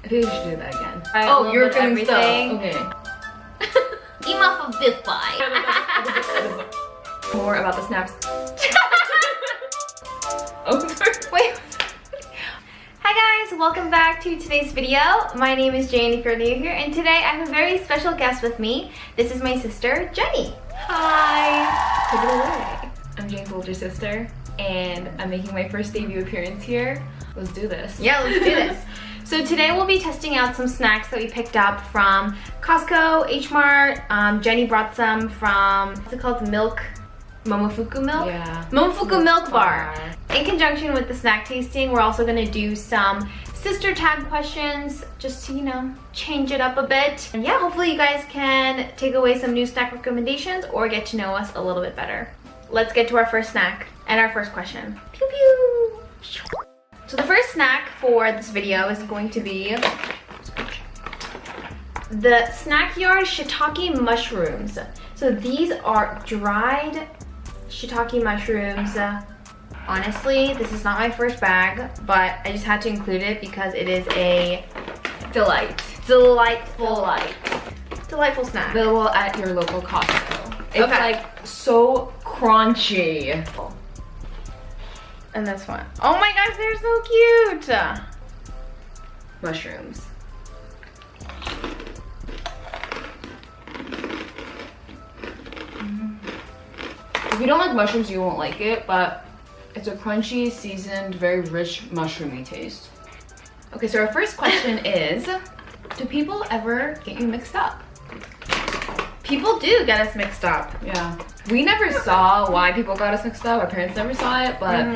I think we should do that again. Oh, you're doing everything. Okay. Enough of this pie. More about the snaps. Oh, sorry. Wait. Hi guys, welcome back to today's video. My name is Jane if you're new here, and today I have a very special guest with me. This is my sister, Jenny. Hi. Take it away. I'm Jane's older sister, and I'm making my first debut appearance here. Let's do this. Yeah, let's do this. So today we'll be testing out some snacks that we picked up from Costco, HMART. Jenny brought some from, what's it called? Momofuku milk? Yeah. Momofuku milk bar. In conjunction with the snack tasting, we're also gonna do some sister tag questions just to, you know, change it up a bit. And yeah, hopefully you guys can take away some new snack recommendations or get to know us a little bit better. Let's get to our first snack and our first question. Pew pew! So the first snack for this video is going to be the Snakyard Shiitake mushrooms. So these are dried shiitake mushrooms. Honestly, this is not my first bag, but I just had to include it because it is a delightful snack. Available at your local Costco. It's like so crunchy. And this one. Oh my gosh, they're so cute! Mushrooms. If you don't like mushrooms, you won't like it, but it's a crunchy, seasoned, very rich, mushroomy taste. Okay, so our first question is, do people ever get you mixed up? People do get us mixed up. Yeah. We never saw why people got us mixed up. Our parents never saw it, but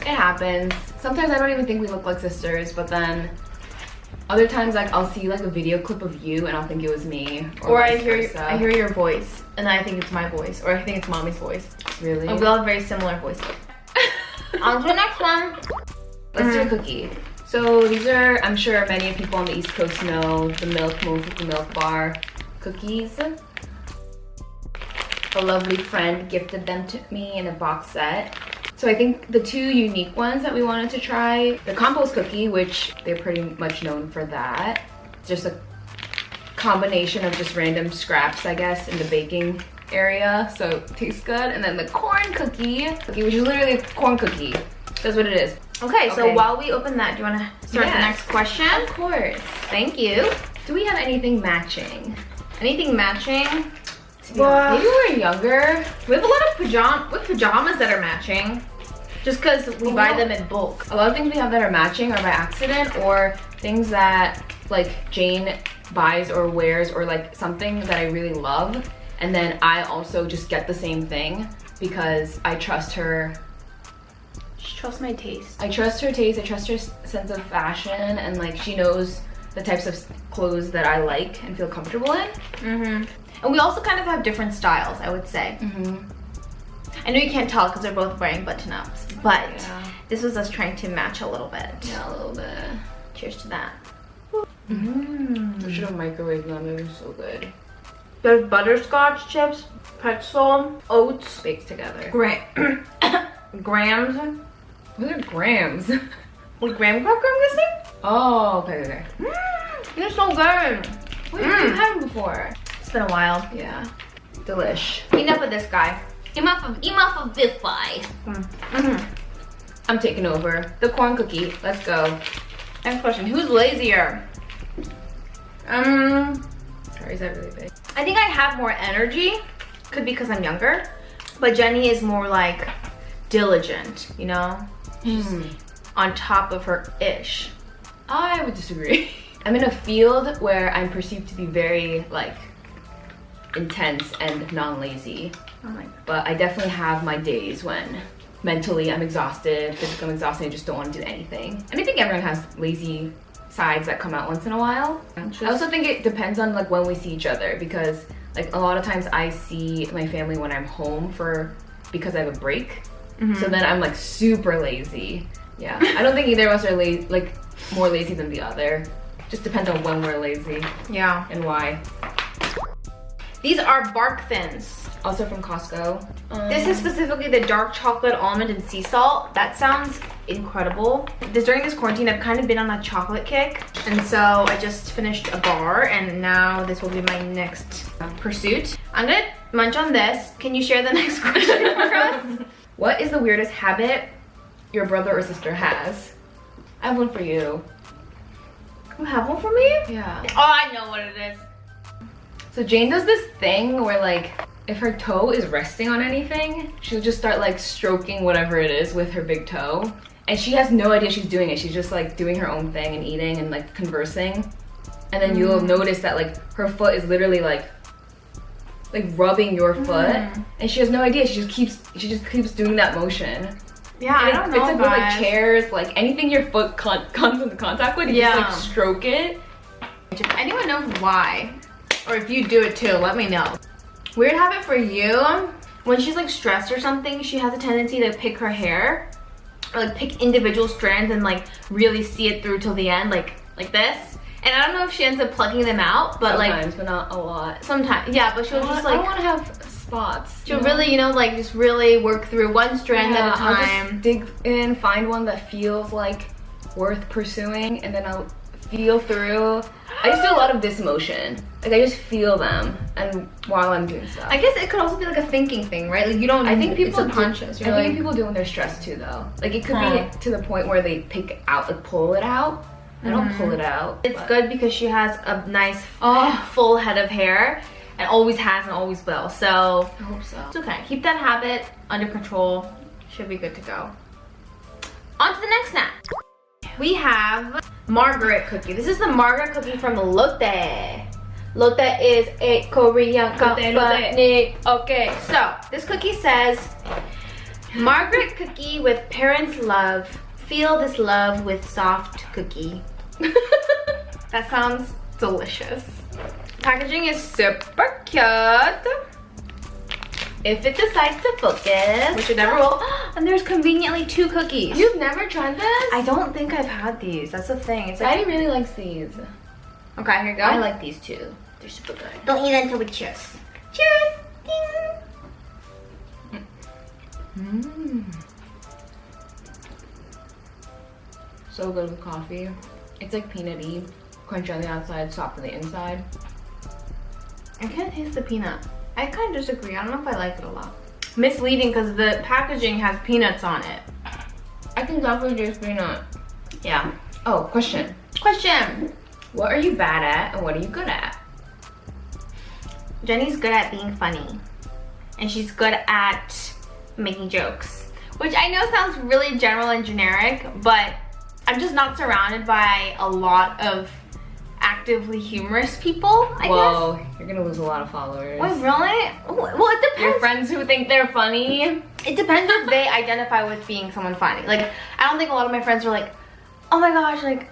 it happens. Sometimes I don't even think we look like sisters, but then other times like I'll see like a video clip of you and I'll think it was me. Or I hear your voice and I think it's my voice, or I think it's mommy's voice. Really? And we all have very similar voices. On to the next one. Let's do a cookie. So these are, I'm sure many people on the East Coast know, the Momofuku milk bar cookies. A lovely friend gifted them to me in a box set. So I think the two unique ones that we wanted to try, the compost cookie, which they're pretty much known for that. It's just a combination of just random scraps, I guess, in the baking area, so it tastes good. And then the corn cookie, which is literally a corn cookie. That's what it is. Okay, so while we open that, do you want to start the next question? Of course. Thank you. Do we have anything matching? Anything matching? Well, maybe we're younger. We have a lot of pajamas that are matching. Just because we buy them in bulk. A lot of things we have that are matching are by accident, or things that like Jane buys or wears, or like something that I really love. And then I also just get the same thing because I trust her. She trusts my taste. I trust her taste, I trust her sense of fashion, and like she knows the types of clothes that I like and feel comfortable in. And we also kind of have different styles, I would say. I know you can't tell because they're both wearing button-ups, but this was us trying to match a little bit. Yeah, a little bit. Cheers to that. We should have microwaved them, it was so good. There's butterscotch chips, pretzel, oats, Baked together. grams. What are grams? What graham cracker I'm guessing? Oh, okay. They're so good. Wait, you've had them before. It's been a while. Yeah. Delish. Enough of this guy. Enough of this guy. I'm taking over. The corn cookie. Let's go. Next question. Who's lazier? Sorry, is that really big? I think I have more energy. Could be because I'm younger. But Jenny is more like diligent, you know? She's on top of her ish. I would disagree. I'm in a field where I'm perceived to be very like intense and non-lazy. Oh my God. But I definitely have my days when mentally I'm exhausted, physically I'm exhausted, I just don't want to do anything. And I think everyone has lazy sides that come out once in a while. I also think it depends on like when we see each other, because like a lot of times I see my family when I'm home because I have a break. So then I'm like super lazy. Yeah, I don't think either of us are like more lazy than the other. Just depends on when we're lazy. Yeah. And why. These are barkTHINS. Also from Costco. This is specifically the dark chocolate, almond, and sea salt. That sounds incredible. During this quarantine, I've kind of been on a chocolate kick, and so I just finished a bar, and now this will be my next pursuit. I'm gonna munch on this. Can you share the next question for us? What is the weirdest habit your brother or sister has? I have one for you. You have one for me? Yeah. Oh, I know what it is. So Jane does this thing where like, if her toe is resting on anything, she'll just start like stroking whatever it is with her big toe. And she has no idea she's doing it. She's just like doing her own thing and eating and like conversing. And then you'll notice that like her foot is literally like rubbing your foot. And she has no idea. She just keeps doing that motion. Yeah, I don't know. It's like with like chairs, like anything your foot comes into contact with, you just like stroke it. If anyone knows why, or if you do it too, let me know. Weird habit for you, when she's like stressed or something, she has a tendency to pick her hair, or like pick individual strands and like really see it through till the end, like this. And I don't know if she ends up plucking them out, but sometimes, but not a lot. Sometimes, yeah, but she'll just like, I don't want to have spots. She'll really, you know, like just really work through one strand at a time. I'll just dig in, find one that feels like worth pursuing, and then I'll feel through. I just do a lot of this motion. Like I just feel them, and while I'm doing stuff. I guess it could also be like a thinking thing, right? Like you don't. I think people it's subconscious. I think people do when they're stressed too, though. Like it could be to the point where they pick out, like pull it out. I don't pull it out. It's good because she has a nice full head of hair, and always has and always will. So I hope so. It's okay. Keep that habit under control. Should be good to go. On to the next snack. We have Margaret cookie. This is the Margaret cookie from Lotte. Lotte is a Korean company. Okay, so this cookie says, Margaret cookie with parents' love. Feel this love with soft cookie. That sounds delicious. Packaging is super cute. If it decides to focus, which it never will. And there's conveniently 2 cookies. You've never tried this? I don't think I've had these. That's the thing. It's like, I really like these. Okay, here you go. I like these too. They're super good. Don't eat until we cheers. Cheers! Ding! So good with coffee. It's like peanutty, crunchy on the outside, soft on the inside. I can't taste the peanut. I kind of disagree. I don't know if I like it a lot. Misleading because the packaging has peanuts on it. I can definitely taste peanut. Yeah. Oh, question. Question. What are you bad at and what are you good at? Jenny's good at being funny. And she's good at making jokes. Which I know sounds really general and generic, but I'm just not surrounded by a lot of actively humorous people, I guess. You're gonna lose a lot of followers. Wait, really? Well, it depends. Your friends who think they're funny. It depends if they identify with being someone funny. Like, I don't think a lot of my friends are like, oh my gosh, like,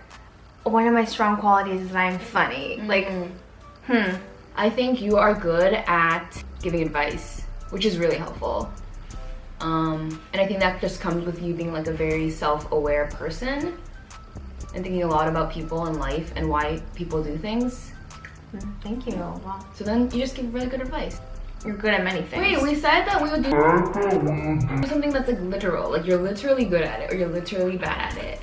one of my strong qualities is that I'm funny. Like, I think you are good at giving advice, which is really helpful. And I think that just comes with you being like a very self-aware person and thinking a lot about people and life and why people do things. Thank you. Wow. So then you just give really good advice. You're good at many things. Wait, we said that we would do something that's like literal. Like you're literally good at it or you're literally bad at it.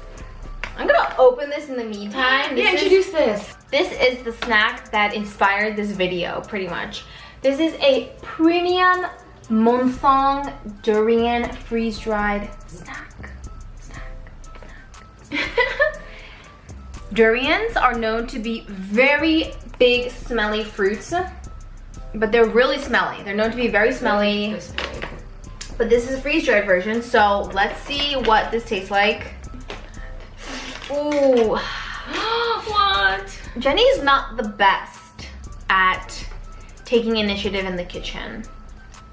I'm gonna open this in the meantime. Introduce this. This is the snack that inspired this video, pretty much. This is a premium Monsong Durian freeze-dried snack. Durians are known to be very big, smelly fruits, but they're really smelly. They're known to be very smelly. But this is a freeze-dried version, so let's see what this tastes like. Ooh. What? Jenny's not the best at taking initiative in the kitchen.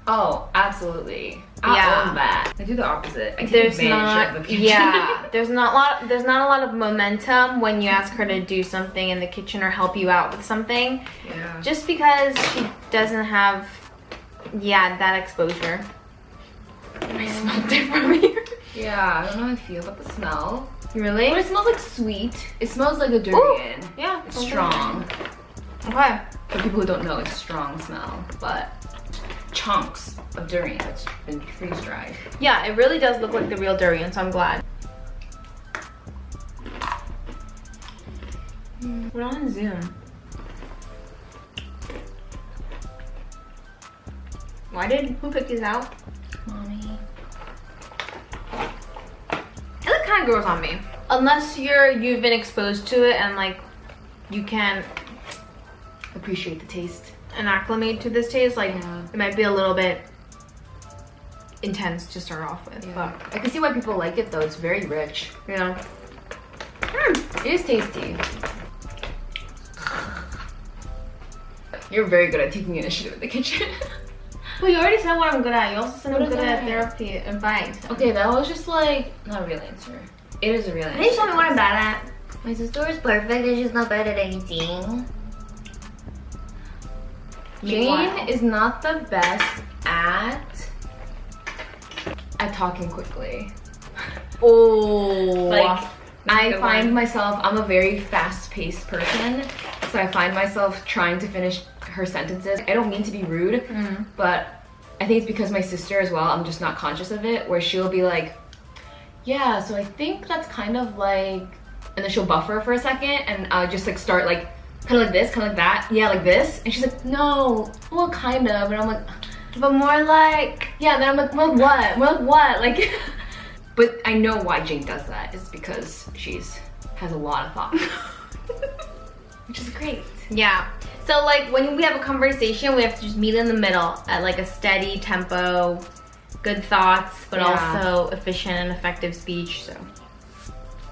Oh, absolutely. Yeah. I own that. I do the opposite. I take advantage of the kitchen. Yeah, there's not a lot of momentum when you ask her to do something in the kitchen or help you out with something. Yeah. Just because she doesn't have, that exposure. I smell different here. Yeah, I don't know how I feel about the smell. Really? But it smells like sweet. It smells like a durian. Ooh, yeah. It's strong. Okay. For people who don't know, it's a strong smell, but chunks of durian that's been freeze-dried. Yeah, it really does look like the real durian, so I'm glad. We're on Zoom. Who picked these out? Mommy. It look kind of gross on me. Unless you've been exposed to it and like you can Appreciate the taste. and acclimate to this taste, like Yeah. it might be a little bit intense to start off with. Yeah. I can see why people like it though. It's very rich. But you know. It is tasty. You're very good at taking initiative in the kitchen. Well, you already said what I'm good at. You also said What I'm is good at that? therapy advice. Okay, that was just like not a real answer. It is a real answer. Can you tell me what I'm bad at? My sister is perfect and she's not bad at anything. Jane is not the best at talking quickly. Oh. Like I good find one. myself, I'm a very fast-paced person, so I find myself trying to finish her sentences. I don't mean to be rude, but I think it's because my sister as well, I'm just not conscious of it, where she'll be like, yeah, so I think that's kind of like, and then she'll buffer for a second, and I'll just like start like, kind of like this, kind of like that, yeah, like this, and she's like, no, well, kind of, and I'm like, But more like, yeah, then I'm like, well, what? Well, what? Like, but I know why Jane does that. It's because has a lot of thoughts, which is great. yeah. So like when we have a conversation, we have to just meet in the middle at like a steady tempo, good thoughts, but Yeah. also efficient and effective speech. So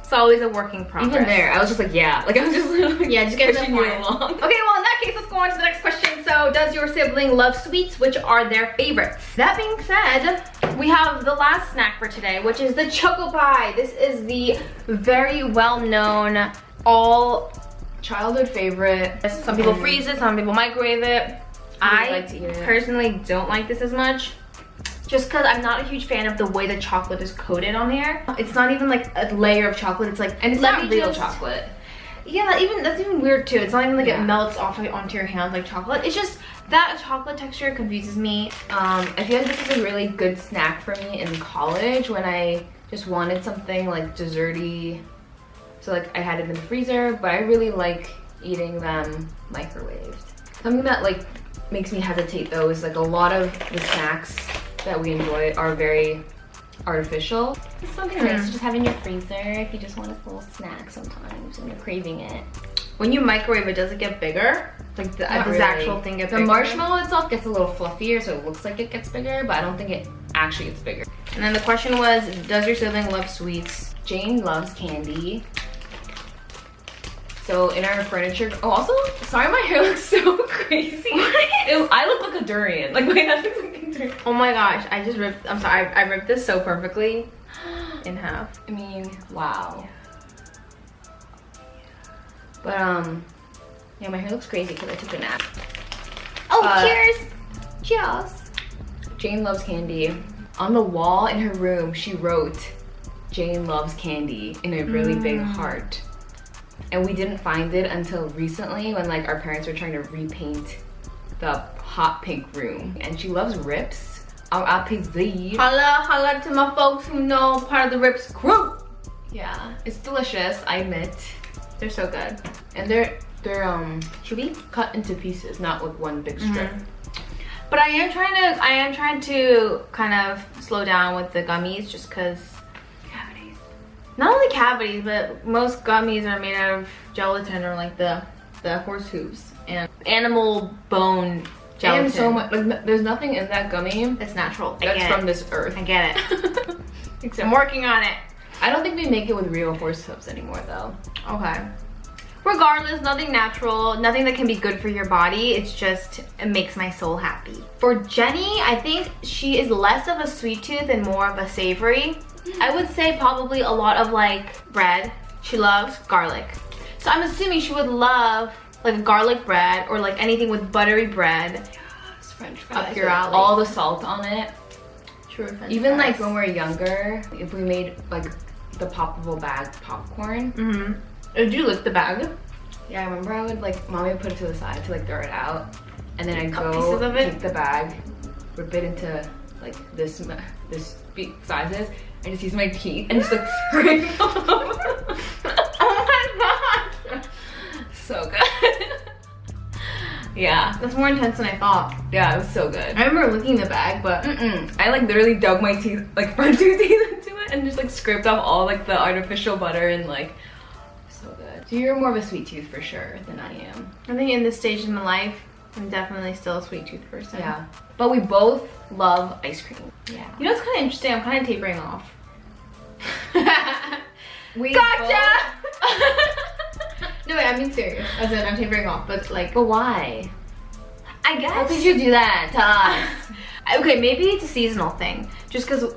it's always a working progress. Even there, I was just like, yeah, like I was just like, Yeah, just get to the pushing you point. along. Okay, well in that case, let's go on to the next question. So, does your sibling love sweets? Which are their favorites? That being said, we have the last snack for today, which is the Choco Pie. This is the very well-known Childhood favorite. some people freeze it, some people microwave it. I like to eat it. personally don't like this as much. Just because I'm not a huge fan of the way the chocolate is coated on there. It's not even like a layer of chocolate. It's like, And it's let not me real just- chocolate. Yeah, that's even weird too. It's not even like Yeah. it melts off onto your hands like chocolate. It's just that chocolate texture confuses me. I feel like this is a really good snack for me in college when I just wanted something like desserty. So like I had it in the freezer, but I really like eating them microwaved. Something that like makes me hesitate though is like a lot of the snacks that we enjoy are very artificial. It's something nice to just have in your freezer if you just want a little snack sometimes and you're craving it. When you microwave it, does it get bigger? Like does Not the really. actual thing get The bigger? marshmallow itself gets a little fluffier, so it looks like it gets bigger, but I don't think it actually gets bigger. And then the question was, does your sibling love sweets? Jane loves candy. So in our furniture, oh also, sorry my hair looks so crazy. I look like a durian. Like my head looks like a durian. Oh my gosh, I'm sorry, I ripped this so perfectly in half. I mean, wow. But yeah, my hair looks crazy because I took a nap. Oh, cheers! Cheers. Jane loves candy. On the wall in her room, she wrote, Jane loves candy in a really big heart. And we didn't find it until recently when like our parents were trying to repaint the hot pink room. And she loves rips. RIPZ. Holla to my folks who know part of the Rips crew. Yeah, it's delicious, I admit. They're so good. And they're Chewy? cut into pieces, not with one big strip. But I am trying to kind of slow down with the gummies just because Cavities. not only cavities, but most gummies are made out of gelatin or like the horse hooves and animal bone gelatin. And so much, like, there's nothing in that gummy It's natural. I that's get from it. this earth. I get it. Except I'm working on it. I don't think they make it with real horse hooves anymore though. Okay. Regardless, nothing natural, nothing that can be good for your body. It's just, it makes my soul happy. For Jenny, I think she is less of a sweet tooth and more of a savory. I would say probably a lot of like bread. She loves garlic. So I'm assuming she would love like garlic bread or like anything with buttery bread. Yes, French fries. Up your with alley. All the salt on it. True. Even like when we were younger, if we made like the poppable bag popcorn. Did you lick the bag? Yeah, I remember I would like, mommy would put it to the side to like throw it out. And then I'd Cut go pieces of it? take the bag, rip it into like this big sizes, and just use my teeth and just like scrape them. Oh my god! good. Yeah. That's more intense than I thought. Yeah, it was so good. I remember licking the bag, but I like literally dug my teeth, like front two teeth into it and just like scraped off all like the artificial butter and like, so good. So you're more of a sweet tooth for sure than I am. I think in this stage in my life, I'm definitely still a sweet tooth person. Yeah. But we both love ice cream. Yeah. You know, it's kind of interesting. I'm kind of tapering off. We Gotcha! No, wait, I mean serious. As in, I'm tapering off, but like... But why? I guess... How could you do that to us? Okay, maybe it's a seasonal thing. Just because,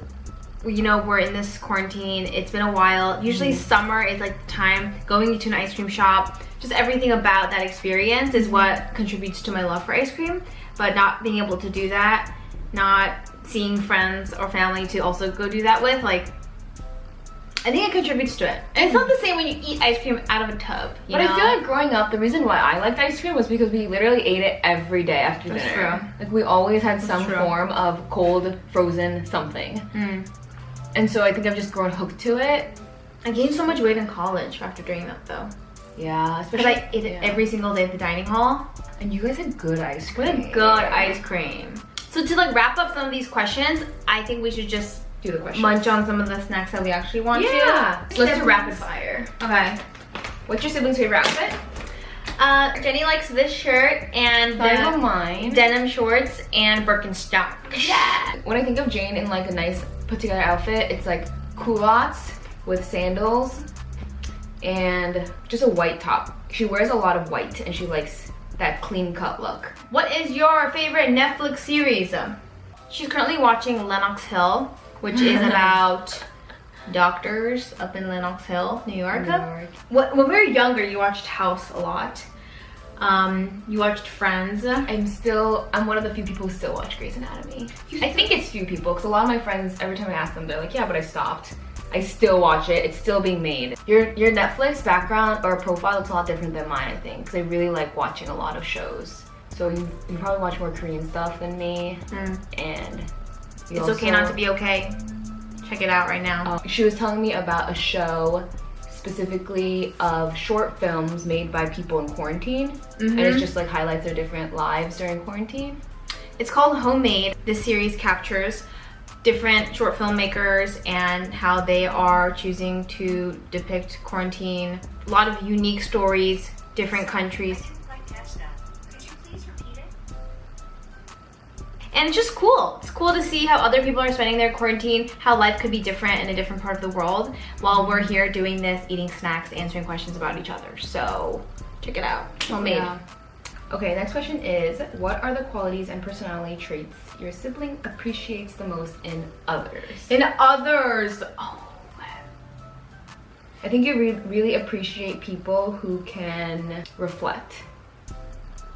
you know, we're in this quarantine. It's been a while. Usually summer is like the time going into an ice cream shop. Just everything about that experience is what contributes to my love for ice cream. But not being able to do that, not seeing friends or family to also go do that with, like, I think it contributes to it. And it's not the same when you eat ice cream out of a tub, you know? I feel like growing up, the reason why I liked ice cream was because we literally ate it every day after dinner. That's true. Like we always had some form of cold, frozen something. And so I think I've just grown hooked to it. I gained so much weight in college after doing that though. Yeah, especially I ate it every single day at the dining hall. And you guys had good ice cream. We had good ice cream. So to like wrap up some of these questions, I think we should just do the questions. Munch on some of the snacks that we actually want to. Let's do rapid fire. Okay. What's your sibling's favorite outfit? Jenny likes this shirt and the mine. Denim shorts and Birkenstock. Yeah. When I think of Jane in like a nice put together outfit, it's like culottes with sandals and just a white top. She wears a lot of white and she likes that clean cut look. What is your favorite Netflix series? She's currently watching Lenox Hill, which is about doctors up in Lenox Hill, New York. When we were younger, you watched House a lot. You watched Friends. I'm one of the few people who still watch Grey's Anatomy. I think it's few people, because a lot of my friends, every time I ask them, they're like, yeah, but I stopped. I still watch it. It's still being made. Your Netflix background or profile looks a lot different than mine, I think, because I really like watching a lot of shows. So you probably watch more Korean stuff than me, and it's okay not to be okay. Check it out right now. She was telling me about a show specifically of short films made by people in quarantine, and it's just like highlights their different lives during quarantine. It's called Homemade. This series captures different short filmmakers and how they are choosing to depict quarantine. A lot of unique stories, different countries. And it's just cool. It's cool to see how other people are spending their quarantine, how life could be different in a different part of the world while we're here doing this, eating snacks, answering questions about each other. So check it out. Homemade. Yeah. Okay, next question is, what are the qualities and personality traits your sibling appreciates the most in others? In others! Oh. I think you really appreciate people who can reflect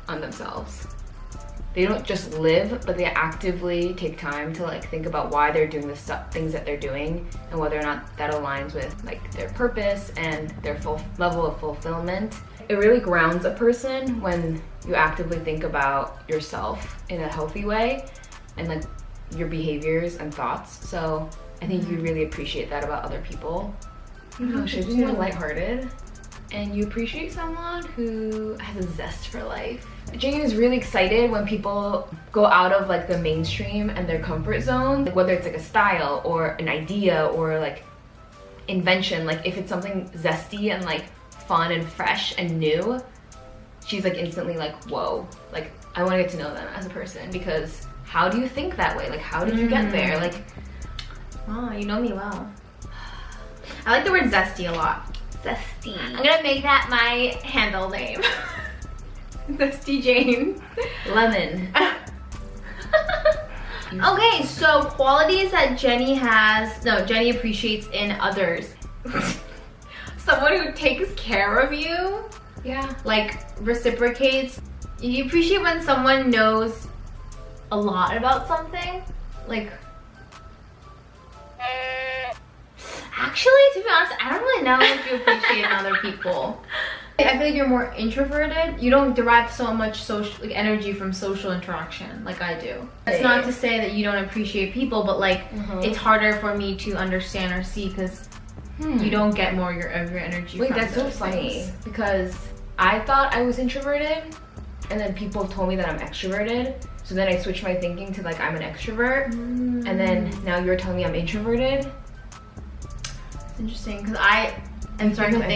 on themselves. They don't just live, but they actively take time to like think about why they're doing the things that they're doing and whether or not that aligns with like their purpose and their full level of fulfillment. It really grounds a person when you actively think about yourself in a healthy way and like your behaviors and thoughts. So I think you really appreciate that about other people. Should be more lighthearted. And you appreciate someone who has a zest for life. Jane is really excited when people go out of like the mainstream and their comfort zone, like whether it's like a style or an idea or like invention. Like if it's something zesty and like fun and fresh and new, she's like instantly like, whoa, like I want to get to know them as a person, because how do you think that way? Like how did you get there? Like, oh, you know me well. I like the word zesty a lot. Zesty. I'm gonna make that my handle name. Zesty Jane. Lemon. Okay, so qualities that Jenny appreciates in others. Someone who takes care of you. Yeah. Like reciprocates. You appreciate when someone knows a lot about something. Like, actually, to be honest, I don't really know if you appreciate in other people. I feel like you're more introverted. You don't derive so much social energy from social interaction like I do. That's not to say that you don't appreciate people, but like it's harder for me to understand or see because you don't get more of your energy. Wait, from that's so funny because I thought I was introverted, and then people told me that I'm extroverted. So then I switched my thinking to like I'm an extrovert, and then now you're telling me I'm introverted. It's interesting because I'm starting to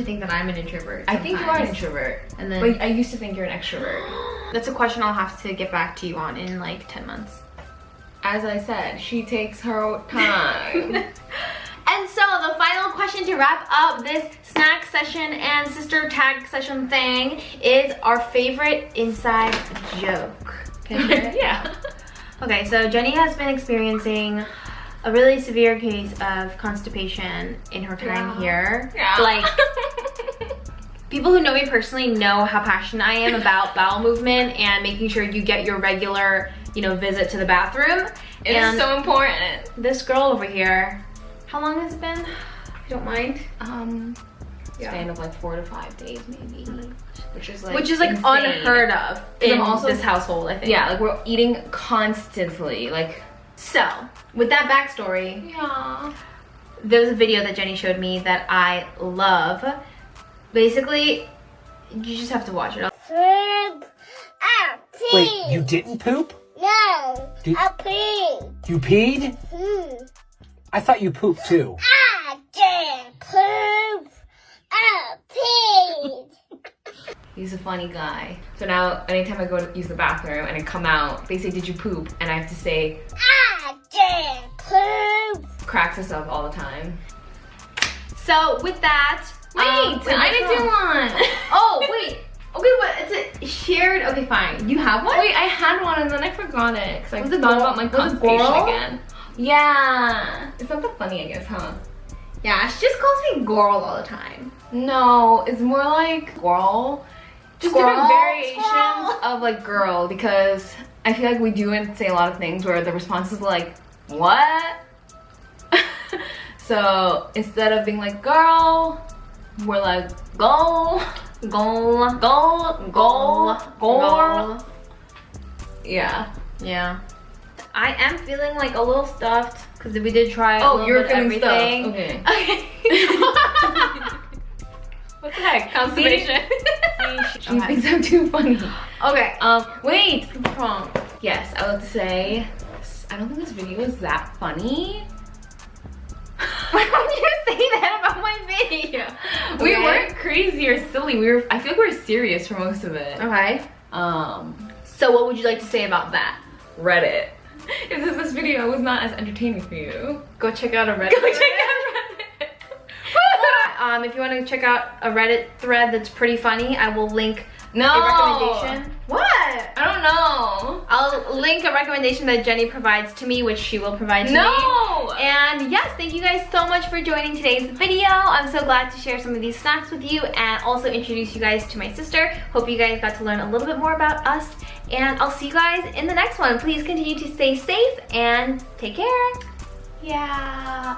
think that I'm an introvert. I think you are an introvert, and then but I used to think you're an extrovert. That's a question I'll have to get back to you on in like 10 months. As I said, she takes her time. And so the final question to wrap up this snack session and sister tag session thing is our favorite inside joke. Can I hear it? Yeah. Okay, so Jenny has been experiencing a really severe case of constipation in her time here. Yeah. Like, people who know me personally know how passionate I am about bowel movement and making sure you get your regular, you know, visit to the bathroom. It is so important. This girl over here, how long has it been? If you don't mind. Span of like 4 to 5 days maybe. Which is like insane. Unheard of in this household, I think. Yeah, like we're eating constantly. Like, so with that backstory, yeah. There was a video that Jenny showed me that I love. Basically, you just have to watch it. Wait, you didn't poop? No, I peed. You peed? I thought you pooped too. I didn't poop. I peed. He's a funny guy. So now, anytime I go to use the bathroom and I come out, they say, "Did you poop?" And I have to say, I didn't poop. cracks us up all the time. So with that, Wait, I didn't do one. Oh wait. Okay, what is it? Shared. Okay, fine. You have one? Wait, I had one and then I forgot it because I Was it thought Goro? about my Was it constipation Goro? again. Yeah, it's not that funny, I guess, huh? Yeah, she just calls me girl all the time. No, it's more like girl. Just Squirrel? different variations Squirrel? of like girl, because I feel like we do and say a lot of things where the response is like, what? So instead of being like girl, we're like go, Goal. go. Yeah. Yeah. I am feeling like a little stuffed because we did try a Oh, little you're bit of feeling everything. stuffed. Okay. Okay. What the heck? Constipation. She Okay. thinks I'm too funny. Okay. Wait. Yes, I would like to say, I don't think this video is that funny. Why would you say that about my video? We Okay. weren't crazy or silly. I feel like we were serious for most of it. Okay. So what would you like to say about that? Reddit. If this video was not as entertaining for you, Go check out a Reddit. go check out Reddit. If you want to check out a Reddit thread that's pretty funny, I will link No. a recommendation. What? I don't know. I'll link a recommendation that Jenny provides to me, which she will provide to me. No. And yes, thank you guys so much for joining today's video. I'm so glad to share some of these snacks with you and also introduce you guys to my sister. Hope you guys got to learn a little bit more about us. And I'll see you guys in the next one. Please continue to stay safe and take care. Yeah.